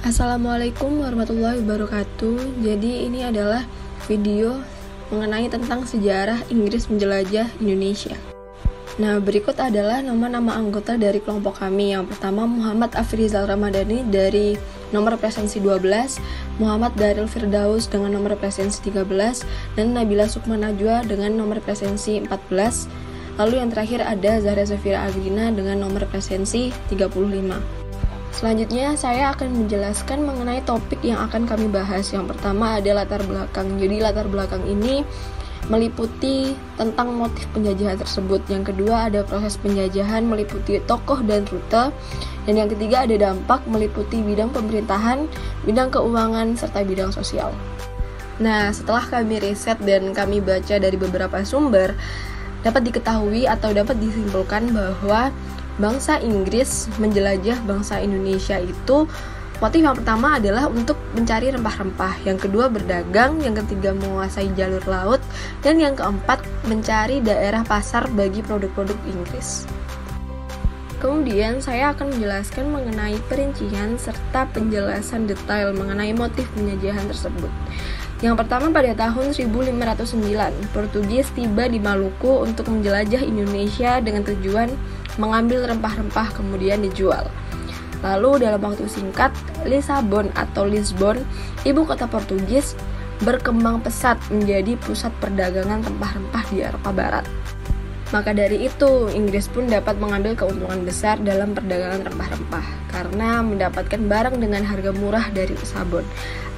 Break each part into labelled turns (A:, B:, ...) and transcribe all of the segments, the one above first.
A: Assalamualaikum warahmatullahi wabarakatuh. Jadi ini adalah video mengenai tentang sejarah Inggris menjelajah Indonesia. Nah, berikut adalah nama-nama anggota dari kelompok kami. Yang pertama Muhammad Afrizal Ramadhani dari nomor presensi 12, Muhammad Daril Firdaus dengan nomor presensi 13, dan Nabila Sukma Najwa dengan nomor presensi 14. Lalu yang terakhir ada Zahra Safira Agrina dengan nomor presensi 35. Selanjutnya, saya akan menjelaskan mengenai topik yang akan kami bahas. Yang pertama ada latar belakang. Jadi, latar belakang ini meliputi tentang motif penjajahan tersebut. Yang kedua ada proses penjajahan, meliputi tokoh dan rute. Dan yang ketiga ada dampak, meliputi bidang pemerintahan, bidang keuangan, serta bidang sosial. Nah, setelah kami riset dan kami baca dari beberapa sumber, dapat diketahui atau dapat disimpulkan bahwa bangsa Inggris menjelajah bangsa Indonesia itu motif yang pertama adalah untuk mencari rempah-rempah, yang kedua berdagang, yang ketiga menguasai jalur laut, dan yang keempat mencari daerah pasar bagi produk-produk Inggris. Kemudian saya akan menjelaskan mengenai perincian serta penjelasan detail mengenai motif penjajahan tersebut. Yang pertama pada tahun 1509, Portugis tiba di Maluku untuk menjelajah Indonesia dengan tujuan mengambil rempah-rempah kemudian dijual. Lalu dalam waktu singkat, Lisabon atau Lisbon, ibu kota Portugis, berkembang pesat menjadi pusat perdagangan rempah-rempah di Eropa Barat. Maka dari itu, Inggris pun dapat mengambil keuntungan besar dalam perdagangan rempah-rempah karena mendapatkan barang dengan harga murah dari Lisabon.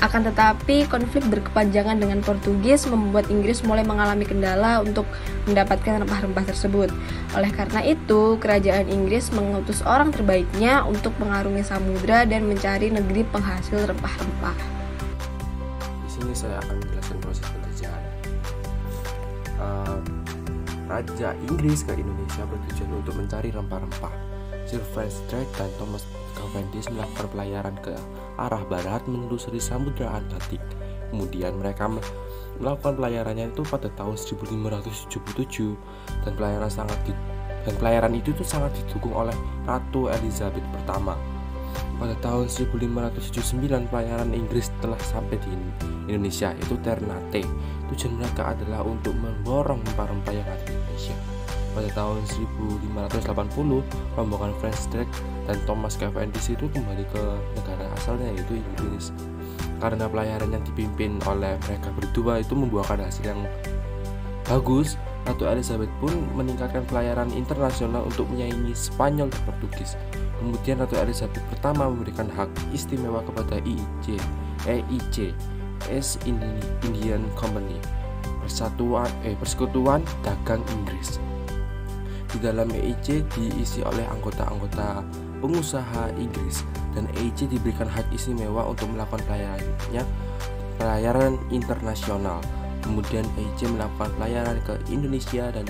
A: Akan tetapi, konflik berkepanjangan dengan Portugis membuat Inggris mulai mengalami kendala untuk mendapatkan rempah-rempah tersebut. Oleh karena itu, kerajaan Inggris mengutus orang terbaiknya untuk mengarungi samudra dan mencari negeri penghasil rempah-rempah.
B: Di sini saya akan menjelaskan proses penjajahan. Raja Inggris ke Indonesia bertujuan untuk mencari rempah-rempah. Sir Francis Drake dan Thomas Cavendish melakukan pelayaran ke arah barat menelusuri Samudra Atlantik. Kemudian mereka melakukan pelayarannya itu pada tahun 1577 dan pelayaran itu sangat didukung oleh Ratu Elizabeth pertama. Pada tahun 1579 pelayaran Inggris telah sampai di Indonesia, yaitu Ternate. Tujuan mereka adalah untuk memborong rempah-rempah yang ada di Indonesia. Pada tahun 1580 rombongan Francis Drake dan Thomas Cavendish itu kembali ke negara asalnya, yaitu Inggris. Karena pelayaran yang dipimpin oleh mereka berdua itu membuahkan hasil yang bagus, Ratu Elizabeth pun meningkatkan pelayaran internasional untuk menyaingi Spanyol dan Portugis. Kemudian Ratu Elizabeth pertama memberikan hak istimewa kepada EIC, East Indian Company, Persekutuan Dagang Inggris. Di dalam EIC diisi oleh anggota-anggota pengusaha Inggris, dan EIC diberikan hak istimewa untuk melakukan pelayaran internasional. Kemudian EIC melakukan pelayaran ke Indonesia dan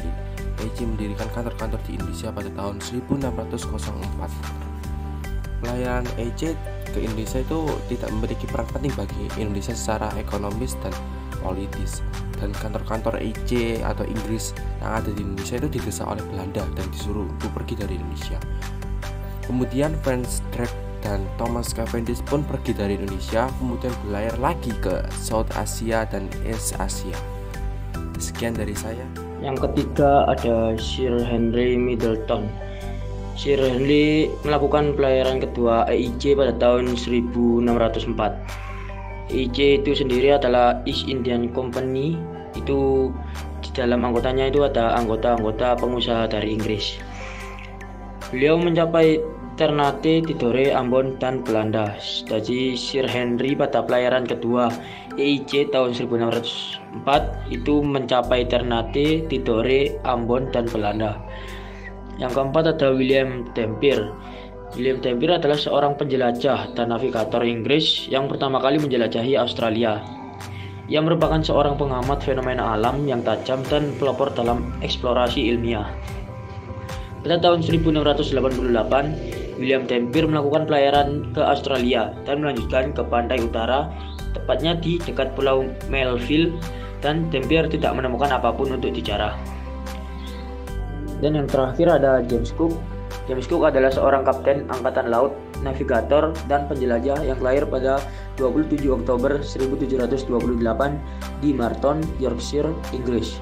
B: EIC mendirikan kantor-kantor di Indonesia pada tahun 1604. Pelayaran EIC ke Indonesia itu tidak memiliki peran penting bagi Indonesia secara ekonomis dan politis, dan kantor-kantor EIC atau Inggris yang ada di Indonesia itu didesak oleh Belanda dan disuruh untuk pergi dari Indonesia. Kemudian Francis Drake dan Thomas Cavendish pun pergi dari Indonesia, kemudian berlayar lagi ke South Asia dan East Asia. Sekian dari saya.
C: Yang ketiga ada Sir Henry Middleton. Sir Henry melakukan pelayaran kedua EIC pada tahun 1604. EIC itu sendiri adalah East Indian Company. Itu di dalam anggotanya itu ada anggota-anggota pengusaha dari Inggris. Beliau mencapai Ternate, Tidore, Ambon, dan Belanda. Jadi Sir Henry pada pelayaran kedua EIC tahun 1604 itu mencapai Ternate, Tidore, Ambon, dan Belanda. Yang keempat ada William Dampier. William Dampier adalah seorang penjelajah dan navigator Inggris yang pertama kali menjelajahi Australia. Ia merupakan seorang pengamat fenomena alam yang tajam dan pelopor dalam eksplorasi ilmiah. Pada tahun 1688, William Dampier melakukan pelayaran ke Australia dan melanjutkan ke pantai utara, tepatnya di dekat Pulau Melville, dan Dampier tidak menemukan apapun untuk dijarah. Dan yang terakhir ada James Cook. James Cook adalah seorang kapten angkatan laut navigator dan penjelajah yang lahir pada 27 Oktober 1728 di Marton, Yorkshire, Inggris.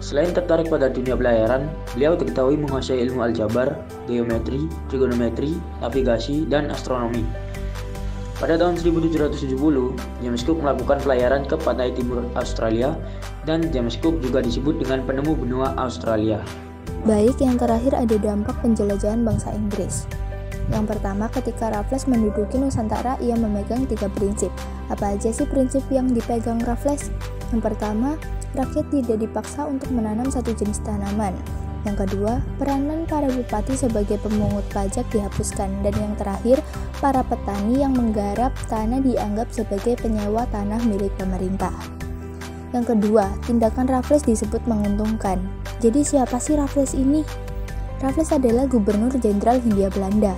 C: Selain tertarik pada dunia pelayaran, beliau diketahui menguasai ilmu aljabar, geometri, trigonometri, navigasi, dan astronomi. Pada tahun 1770, James Cook melakukan pelayaran ke pantai timur Australia, dan James Cook juga disebut dengan penemu benua Australia.
D: Baik, yang terakhir ada dampak penjelajahan bangsa Inggris. Yang pertama, ketika Raffles menduduki Nusantara, ia memegang 3 prinsip. Apa aja sih prinsip yang dipegang Raffles? Yang pertama, rakyat tidak dipaksa untuk menanam satu jenis tanaman. Yang kedua, peranan para bupati sebagai pemungut pajak dihapuskan. Dan yang terakhir, para petani yang menggarap tanah dianggap sebagai penyewa tanah milik pemerintah. Yang kedua, tindakan Raffles disebut menguntungkan. Jadi siapa sih Raffles ini? Raffles adalah Gubernur Jenderal Hindia Belanda.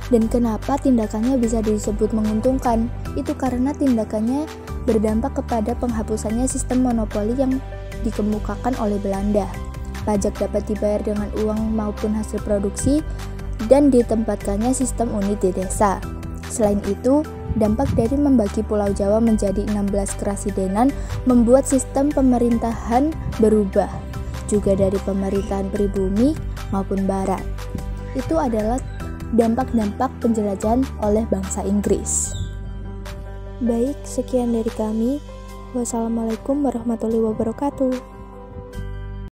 D: Dan kenapa tindakannya bisa disebut menguntungkan? Itu karena tindakannya berdampak kepada penghapusannya sistem monopoli yang dikemukakan oleh Belanda. Pajak dapat dibayar dengan uang maupun hasil produksi, dan ditempatkannya sistem unit di desa. Selain itu, dampak dari membagi Pulau Jawa menjadi 16 kerasidenan membuat sistem pemerintahan berubah, juga dari pemerintahan pribumi maupun barat. Itu adalah dampak-dampak penjelajahan oleh bangsa Inggris. Baik, sekian dari kami. Wassalamualaikum warahmatullahi wabarakatuh.